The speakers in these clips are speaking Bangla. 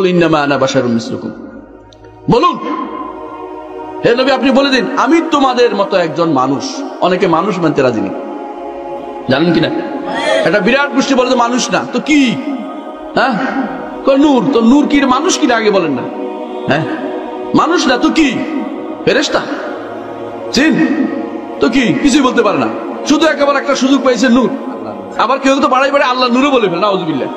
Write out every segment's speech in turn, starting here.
কুল ইন্নামা আনা বাশারুম মিসলুকুম, বলুন হে নবী আপনি বলে দিন আমি তোমাদের মতো একজন মানুষ। অনেকে মানুষ মানতে রাজি নেই, জানেন কিনা? একটা বিরাট গোষ্ঠী বলে যে মানুষ না তো কি, হ্যাঁ নূর, তো নূর কি মানুষ কিনা আগে বলেন না? হ্যাঁ মানুষ না তো কি, ফেরেশতা চিন তো কি, কিছুই বলতে পারে না, শুধু একেবারে একটা সুযোগ পাইছে নূর। আবার কেউ তো বাড়াই বাড়াই আল্লাহ নূরও বলে ফেলে, নাউযুবিল্লাহ।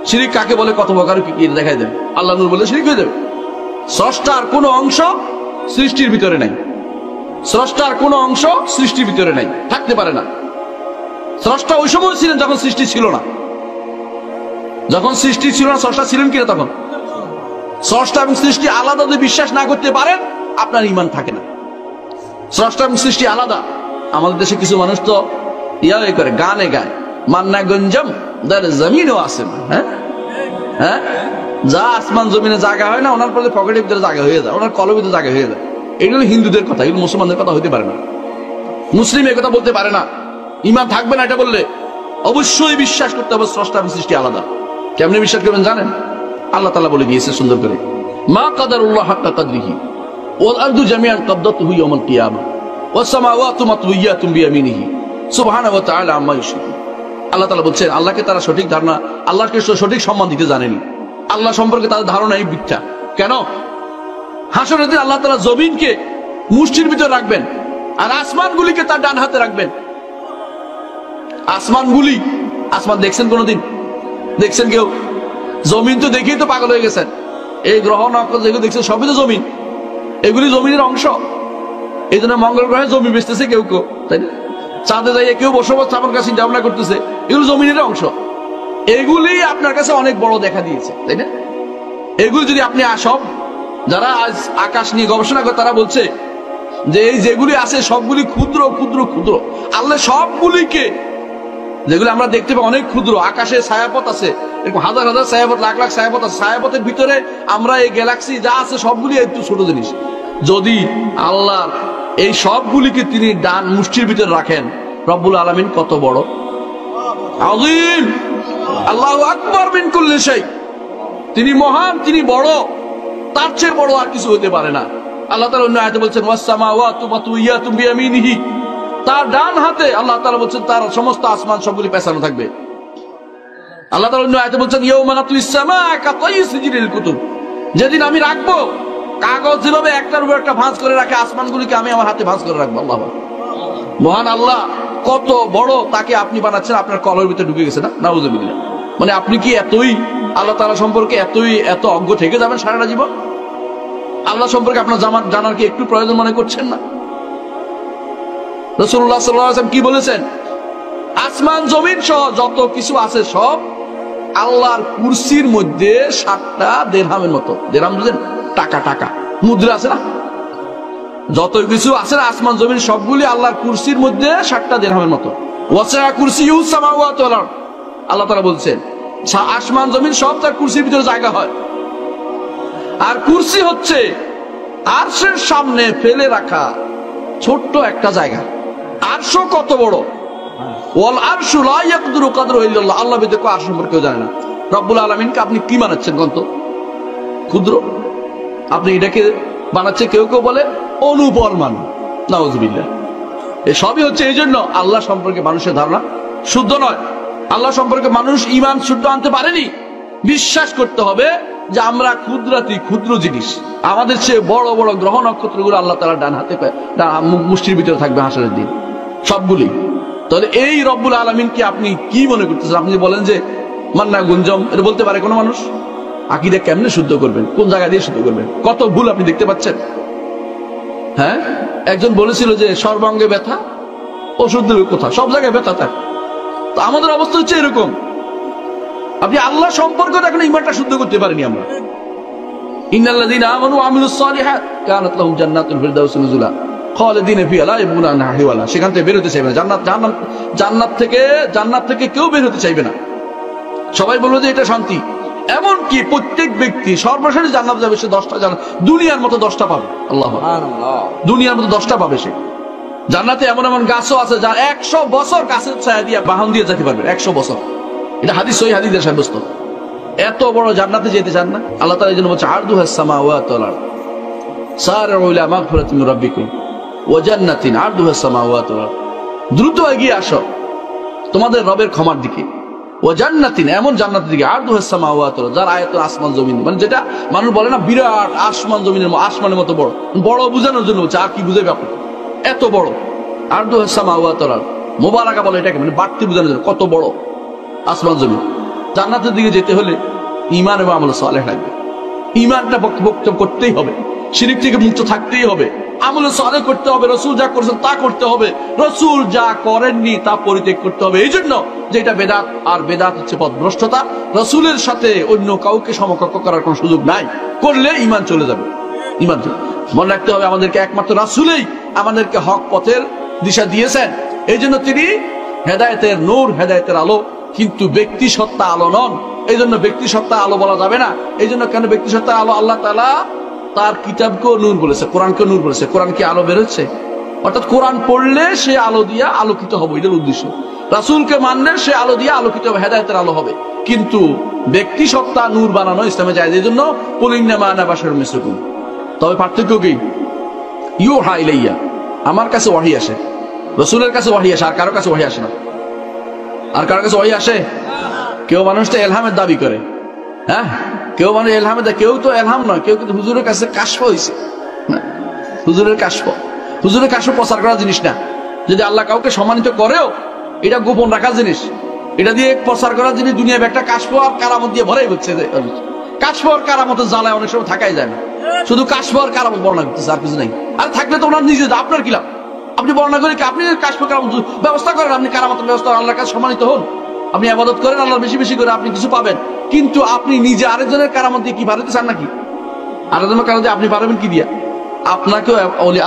শিরিক কাকে বলে কত প্রকার কি দেখাই দেবে, আল্লাহ নূর বলে শিরিক হয়ে যাবে। স্রষ্টার কোনো অংশ সৃষ্টির ভিতরে নাই, স্রষ্টার কোনো অংশ সৃষ্টির ভিতরে নাই, থাকতে পারে না। স্রষ্টা ওই সময় ছিলেন যখন সৃষ্টি ছিল না, যখন সৃষ্টি ছিল না স্রষ্টা ছিলেন কিনা তখন? স্রষ্টা এবং সৃষ্টি আলাদা যদি বিশ্বাস না করতে পারেন আপনার ঈমান থাকে না। স্রষ্টা এবং সৃষ্টি আলাদা। আমাদের দেশে কিছু মানুষ তো ইয়া করে, গানে গায় মান্না গঞ্জম দার জমিনও আসে না। হ্যাঁ হ্যাঁ, যা আসমান জমিনে জায়গা হয় না ওনার পরে পকেটের ভিতরে জায়গা হয়ে যায়, ওনার কলমের ভিতরে জায়গা হয়ে যায়। এগুলো হিন্দুদের কথা, এগুলো মুসলমানদের কথা হইতে পারে না। মুসলিম এ কথা বলতে পারে না, ঈমান থাকবে না এটা বললে। অবশ্যই বিশ্বাস করতে হবে স্রষ্টা এবং সৃষ্টি আলাদা। কেমনে বিশ্বাস করবেন জানেন? আল্লাহ তাআলা বলে দিয়েছে সুন্দর করে, মা কাদারুল্লাহ হাক্কা কাদরিহি ওয়াল আরদু জামিআন ক্বাবদাতুহু ইয়াওমাল কিয়ামাহ ওয়াস সামাওয়াতু মাতউইয়াতুন বিয়ামিনিহি সুবহানাহু ওয়া তাআলা আম্মা ইউশরিকুন। আল্লাহ তাআলা বলছেন আল্লাহকে তারা সঠিক ধারণা, আল্লাহকে সঠিক সম্মান দিতে জানেনি। আল্লাহ সম্পর্কে তাদের ধারণা এই মিথ্যা। কেন? হাসরের দিন আল্লাহ তাআলা জমিনকে মুষ্টির ভিতর রাখবেন আর আসমানগুলিকে তার ডান হাতে রাখবেন। আসমানগুলি, আসমান দেখছেন কোনদিন? দেখছেন কেউ? জমিন তো দেখেই তো পাগল হয়ে গেছেন। এই গ্রহ নক্ষত্র যেগুলো দেখছেন সবই তো জমিন, এগুলি জমিনের অংশ। এই জন্য মঙ্গল গ্রহে জমি বেচতেছে কেউ কেউ, তাই না? চাঁদে যাইয়ে কেউ বসবাস স্থাপন কাছে চিন্তা ভাবনা করতেছে, এগুলো জমিনের অংশ। এগুলি আপনার কাছে অনেক বড় দেখা দিয়েছে, তাই না? এগুলি যদি আপনি সব যারা আজ আকাশ নিয়ে গবেষণা করে তারা বলছে যে এই যেগুলি আছে সবগুলি ক্ষুদ্র ক্ষুদ্র ক্ষুদ্র। আল্লাহ সবগুলিকে, যেগুলো আমরা দেখতে পাই অনেক ক্ষুদ্র, আকাশে ছায়াপথ আছে, এরকম হাজার হাজার ছায়াপথ, লাখ লাখ ছায়াপথ আছে, ছায়াপথের ভিতরে আমরা এই গ্যালাক্সি যা আছে সবগুলি একটু ছোট জিনিস। যদি আল্লাহ এই সবগুলিকে তিনি ডান মুষ্টির ভিতরে রাখেন, রব্বুল আলামিন কত বড়, আযীম, আল্লাহু আকবার মিন কুল্লি শাই। তিনি মহান, তিনি বড়, তার চেয়ে বড় আর কিছু হতে পারে না। আল্লাহ তাআলা অন্য আয়াতে বলছেন ওয়াস সামাওয়াতু মাতউইয়াতুন বিয়ামিনিহি, তার ডান হাতে আল্লাহ তাআলা বলছেন তার সমস্ত আসমান সবগুলি পেছানো থাকবে। আল্লাহ তাআলা অন্য আয়াতে বলছেন ইয়াউমা নাতুইস সামাআ কাতাইয়িস সিজরিল কুতুব, যেদিন আমি রাখবো কাগজ যেভাবে একটার উপর একটা ভাঁজ করে রাখে, আসমানগুলিকে আমি আমার হাতে ভাঁজ করে রাখবো। আল্লাহ, মহান আল্লাহ কত বড়, তাকে আপনি বানাচ্ছেন আপনার কলের ভিতরে ঢুকে গেছে না, নাউযুবিল্লাহ। মানে আপনি কি এতই আল্লাহ তাআলা সম্পর্কে এত অজ্ঞ থেকে যাবেন সারাটা জীবন? আল্লাহ সম্পর্কে আপনার জানার কি একটু প্রয়োজন মনে করছেন না? রাসূলুল্লাহ সাল্লাল্লাহু আলাইহি ওয়াসাল্লাম কি বলেছেন? আসমান জমিন সহ যত কিছু আছে সব আল্লাহর কুরসির মধ্যে 7টা দিরহামের মতো। দিরহাম বুঝেন? টাকা, টাকা মুদ্রা আছে না, যত কিছু আছে না আসমান জমিন সবগুলি আল্লাহর কুরসির মধ্যে 7টা দিরহামের মতো। ওয়াসা কুরসিয়ুস সামাওয়াতি ওয়াল আরদ, আল্লাহ তাআলা বলছেন আসমান জমিন সব তার কুরসির ভিতরে জায়গা হয়। আর কুরসি হচ্ছে আরশের সামনে ফেলে রাখা ছোট্ট একটা জায়গা। আরশ কত বড়! ওয়াল আরশু লা ইয়াকদুরু কদরহু ইল্লাল্লাহ, আল্লাহ ব্যতীত আরশ সম্পর্কে কেউ জানে না। রব্বুল আলামিনকে আপনি কি বানাচ্ছেন কোন তো? ক্ষুদ্র। আপনি এটাকে বানাচ্ছে কেউ কেউ বলে অনুপরমাণু, নাউযুবিল্লাহ। এই সবই হচ্ছে এই জন্য আল্লাহ সম্পর্কে মানুষের ধারণা শুদ্ধ নয়। আল্লাহ সম্পর্কে মানুষ ঈমান শুদ্ধ আনতে পারেনি। বিশ্বাস করতে হবে যে আমরা ক্ষুদ্রাতি ক্ষুদ্র জিনিস, আমাদের চেয়ে বড় বড় গ্রহ নক্ষত্রগুলো আল্লাহ তাআলা ডান হাতে মুষ্টির ভিতরে থাকবে হাসরের দিন সবগুলি। তাহলে এই রব্বুল আলামিনকে আপনি কি মনে করতেছেন? আপনি বলেন যে মান্না গুঞ্জম, এটা বলতে পারে কোনো মানুষ? আকীদা কেমনে শুদ্ধ করবেন? কোন জায়গা দিয়ে শুদ্ধ করবেন? কত ভুল আপনি দেখতে পাচ্ছেন। হ্যাঁ, একজন বলেছিল যে সর্বাঙ্গে ব্যথা, ওষুধ দেবে কোথা? সব জায়গায় ব্যথা থাকে। তো আমাদের অবস্থা হচ্ছে এরকম। আপনি আল্লাহ সম্পর্কে এখন ঈমানটা শুদ্ধ করতে পারেনি আমরা। ইন্নাল্লাযীনা আমানু ওয়া আমিলুস সালিহাত কানাত লাহুম জান্নাতুল ফিরদাউস নুজুলা খালিদিনা ফিহা লা ইয়াবগুনা আনহা হিওয়ালা। সেখান থেকে বের হতে চাইবে না। জান্নাত থেকে কেউ বের হতে চাইবে না। সবাই বলবে যে এটা শান্তি। এমনকি প্রত্যেক ব্যক্তি সর্বশেষ জান্নাত যাবে, সে 10টা জান্নাত, দুনিয়ার মতো 10টা পাবে। আল্লাহ, দুনিয়ার মতো 10টা পাবে সে। জান্নাতে এমন এমন গাছও আছে যা 100 বছর গাছের ছায়া দিয়ে বাহন দিয়ে যেতে পারবে, 100 বছর। এটা হাদিস, সহিহ হাদিসে সাব্যস্ত। এত বড় জান্নাতে যেতে চান না? আল্লাহ তাআলা এই জন্য বলছে আরদুহাস সামাওয়াতু ওয়াল আরদ সারি'উ ইলা মাগফিরাতিন মির রাব্বিকুম ওয়া জান্নাতিন আরদুহাস সামাওয়াতু ওয়াল আরদ। দ্রুত এগিয়ে আসো তোমাদের রবের ক্ষমার দিকে, ও জান্নাতিন এমন জান্নাতের দিকে আরদুহাস সামাওয়াতু ওয়াল আরদ, যার আয়তন আসমান জমিন, মানে যেটা মানুষ বলে না বিরাট আসমান জমিনের আসমানের মতো বড়, বড় বোঝানোর জন্য বলছে, আর কি বুঝাবে আপনি, এত বড় আরদুহাস সামাওয়াতু ওয়াল আরদ। মোবারকা বলে এটাকে, মানে বাড়তি বোঝানোর জন্য, কত বড় আসমান জমিন। জান্নাতের দিকে যেতে হলে ঈমান এবং আমল সালেহ লাগবে। ঈমানটা বক্তব্য করতেই হবে, শিরক থেকে মুক্ত থাকতেই হবে, আমল সালেহ করতে হবে, রসুল যা করেছেন তা করতে হবে, রসুল যা করেননি তা পরিত্যাগ করতে হবে। এই জন্য যে এটা বেদাত, আর বেদাত হচ্ছে পথভ্রষ্টতা। রসুলের সাথে অন্য কাউকে সমকক্ষ করার কোনো সুযোগ নাই, করলে ঈমান চলে যাবে। ঈমান মনে রাখতে হবে, আমাদেরকে একমাত্র রাসূলই আমাদেরকে হক পথের দিশা দিয়েছেন। এই জন্য তিনি হেদায়েতের নূর, হেদায়েতের আলো, কিন্তু ব্যক্তি সত্তা আলো নন। এই জন্য ব্যক্তি সত্তা আলো বলা যাবে না। এই জন্য কেন ব্যক্তি সত্তা আলো? আল্লাহ তাআলা তার কিতাবকেও নূর বলেছে, কোরআনকে নূর বলেছে। কোরআন কি আলো বেরোচ্ছে? অর্থাৎ কোরআন পড়লে সে আলো দিয়া আলোকিত হবে, এটার উদ্দেশ্য। রাসূলকে মানলে সে আলো দিয়ে আলোকিত হবে, হেদায়েতের আলো হবে। কিন্তু ব্যক্তি সত্তা নূর বানানো ইসলামে জায়েজ। এই জন্য কুল ইন্নামা আনা বাশারুম মিসলুকুম। তবে পার্থক্য কি? ইউহা ইলাইয়া, আমার কাছে ওহী আসে, রাসূলের কাছে ওহী আসে, আর কারো কাছে ওহী আসে না। আর কারো কাছে ওহী আসে? কেউ মানুষটা এলহামের দাবি করে, হ্যাঁ, কেউ মানুষ এলহামের, কেউ তো এলহাম নয়, কেউ কিন্তু হুজুরের কাছে কাশফ হয়েছে। হুজুরের কাশফ, হুজুরের কাশফ প্রচার করার জিনিস না। যদি আল্লাহ কাউকে সম্মানিত করেও, এটা গোপন রাখার জিনিস, এটা দিয়ে প্রচার করার জিনিস। দুনিয়া একটা কাশফ আর কারামত দিয়ে ভরাই হচ্ছে। কাশফ আর কারামতের জ্বালায় অনেক সময় থাকাই যায় না, শুধু কাশফ আর কারামত বর্ণনা করতেছে, আর কিছু নাই। আর থাকলে তো ওনার নিজে, আপনার কি লাভ? আপনি বর্ণনা করে কি? আপনি কাশফ কারামত ব্যবস্থা করেন, আপনি কারামতের ব্যবস্থা, আল্লাহর কাছে সম্মানিত হন, আপনি ইবাদত করেন আল্লাহর বেশি বেশি করে, আপনি কিছু পাবেন। কিন্তু আপনি নিজে আরেকজনের কারামত দিয়ে কি বাড়াতে চান নাকি? আরেকজনের কারামত দিয়ে আপনি পারবেন কি দিয়া? আপনাকেও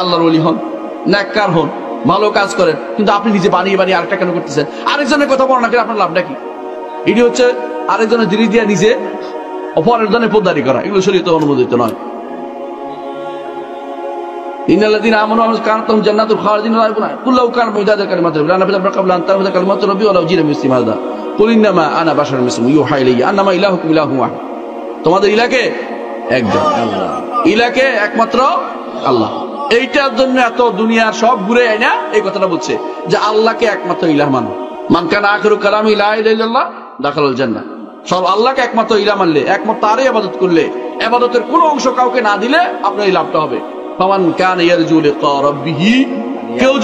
আল্লাহর ওলি হন, নেককার হন, ভালো কাজ করেন, কিন্তু আপনি নিজে বানিয়ে বানিয়ে আরেকটা কেন করতেছেন? আরেকজনের কথা বর্ণনা করে আপনার লাভটা কি? এটি হচ্ছে আরেকজনের জিনিস দিয়ে নিজে অপরের জন্য পোদ্দারি করা। এগুলো শরীয়তে অনুমোদিত নয়। ইন্নাল্লাযীনা আমানু ওয়া কানাত লাহুম জান্নাতুল খালিদিন লা ইয়াবগুনা কুল্লাহু কানা মিদাদা কালিমাতির রাব্বিনা নাফিযা ক্বাবলা আন তানফিযা কালিমাতুর রাব্বি ওয়া লাউ জিনা বিমিসলি মাদা কুল ইন্নামা আনা বাশারুম মিসলুকুম ইউহা ইলাইয়া আন্নামা ইলাহুকুম ইলাহুন ওয়াহিদ। তোমাদের ইলাকে একজন, ইলাকে একমাত্র আল্লাহ। এইটার জন্য এত দুনিয়ার সব ঘুরে আয় না এই কথাটা বলছে যে আল্লাহকে একমাত্র ইলাহ মানো। মান কানা আখিরু কালামি লা ইলাহা ইল্লাল্লাহ দাখালাল জান্নাহ। সব আল্লাহকে একমাত্র ইলাহ মানলে, একমাত্র তারই ইবাদত করলে, ইবাদতের কোনো অংশ কাউকে না দিলে আপনার এই লাভটা হবে। ফামান কানা ইয়ারজু লিকা রাব্বিহি, কেউ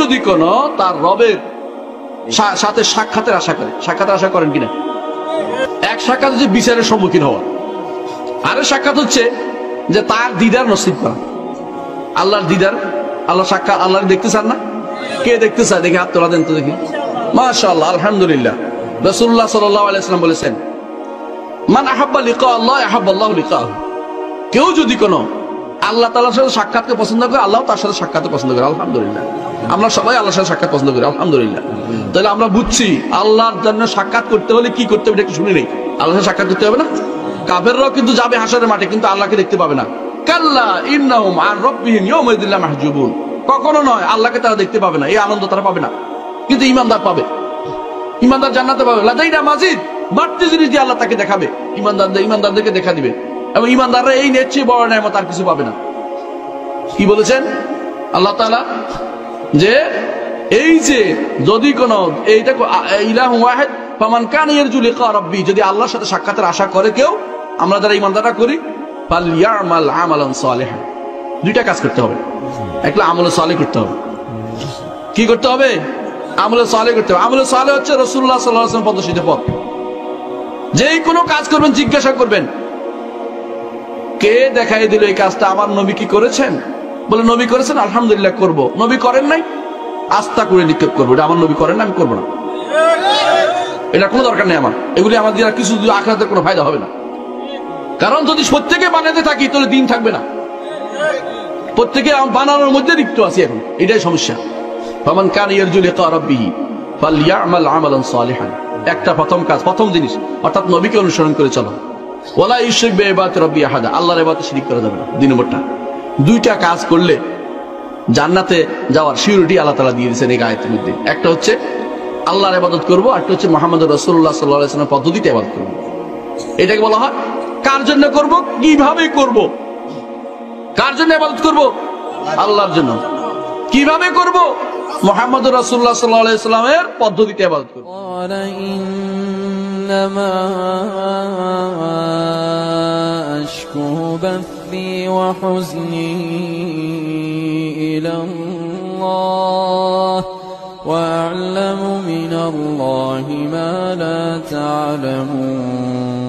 যদি কোনো তার রবের সাথে সাক্ষাতের আশা করে। সাক্ষাতের আশা করেন কিনা? এক সাক্ষাৎ হচ্ছে বিচারের সম্মুখীন হওয়া, আরেক সাক্ষাৎ হচ্ছে যে তার দিদার নসিব করা। আল্লাহর দিদার, আল্লাহ সাক্ষাৎ, আল্লাহ দেখতে চান না? কে দেখতে চায়? দেখি হাত তোলা দেন তো দেখি। মাশাআল্লাহ, আলহামদুলিল্লাহ। রাসূলুল্লাহ সাল্লাল্লাহু আলাইহি ওয়াসাল্লাম বলেছেন, মান আহাব্বা লিকা আল্লাহ আহাব্বাল্লাহু লিকাহু। কেউ যদি কোনো আল্লাহ তাআলার সাথে সাক্ষাৎকে পছন্দ করে, আল্লাহ তার সাথে সাক্ষাৎ পছন্দ করে। আলহামদুলিল্লাহ, আমরা সবাই আল্লাহর সাথে সাক্ষাৎ পছন্দ করি, আলহামদুলিল্লাহ। তাহলে আমরা বুঝছি আল্লাহর জন্য সাক্ষাৎ করতে হলে কি করতে হবে, এটা একটু শুনে নেই। আল্লাহর সাথে সাক্ষাৎ করতে হবে না? কাফেররাও কিন্তু যাবে হাসরের মাঠে, কিন্তু আল্লাহকে দেখতে পাবে না। কাল্লা ইন্নাহুম আন রাব্বিহিম ইয়াওমাইযিন লামাহজুবুন। কখনো নয়, আল্লাহকে তারা দেখতে পাবে না, এই আনন্দ তারা পাবে না। কিন্তু ঈমানদার পাবে, ঈমানদার জান্নাতে পাবে। লাদাইনা মাজিদ, বাড়তি জিনিস দিয়ে আল্লাহ তাকে দেখাবে, ঈমানদারদেরকে দেখা দিবে। এবং ঈমানদাররা এই নেচ্ছে বড় নেয়ামত আর কিছু পাবে না। কি বলেছেন আল্লাহ তাআলা? যে এই যে যদি কোন এইটা ইলাহু ওয়াহিদ ফামান কানা ইয়ারজু লিকা রাব্বি, যদি আল্লাহর সাথে সাক্ষাতের আশা করে কেউ, আমরা যারা ঈমানদাররা করি, ফালইয়ামাল আমালান সালিহা। দুইটা কাজ করতে হবে। একটা আমলে সালেহ করতে হবে। কি করতে হবে? আমলে সালেহ করতে হবে। আমলে সালেহ হচ্ছে রাসূলুল্লাহ সাল্লাল্লাহু আলাইহি ওয়াসাল্লাম পদশিত পথ। যেই কোনো কাজ করবেন জিজ্ঞাসা করবেন, কে দেখাই দিল এই কাজটা? আমার নবী কি করেছেন? বলে নবী করেছেন, আলহামদুলিল্লাহ করব। নবী করেন নাই, আস্থা করে নিক্ষেপ করবো, এটা আমার নবী করেন না, আমি করবো না। এটা কোনো দরকার নেই আমার। এগুলি আমার দ্বারা কিছু আখিরাতের কোনো ফায়দা হবে না। কারণ যদি প্রত্যেকে বানাতে থাকি তাহলে দিন থাকবে না। প্রত্যেকে বানানোর মধ্যে লিপ্ত আছি এখন, এটাই সমস্যা। ফামান কানা ইয়ারজু লিকা রাব্বিহি ফালইয়ামাল আমালান সালিহান। একটা প্রথম কাজ, প্রথম জিনিস, অর্থাৎ নবীকে অনুসরণ করে চলো। ওয়ালা ইউশরিক বিইবাদাতি রাব্বি আহাদা, আল্লাহর ইবাদতে শিরিক করা যাবে না। 2 নম্বরটা, দুইটা কাজ করলে জান্নাতে যাওয়ার সিউরিটি আল্লাহ তাআলা দিয়ে দিয়েছেন এই আয়াতের মধ্যে। একটা হচ্ছে আল্লাহর ইবাদত করব, আর একটা হচ্ছে মুহাম্মদ রাসূলুল্লাহ সাল্লাল্লাহু আলাইহি ওয়াসাল্লামের পদ্ধতিতে ইবাদত করব। এটাকে বলা হয় কার জন্য করব, কিভাবে করব। কার জন্য ইবাদত করব? আল্লাহর জন্য। কিভাবে করব? মুহাম্মদ রাসূলুল্লাহ সাল্লাল্লাহু আলাইহি ওয়াসাল্লামের পদ্ধতিতে ইবাদত করব। إنما أشكو بثي وحزني إلى الله وأعلم من الله ما لا تعلمون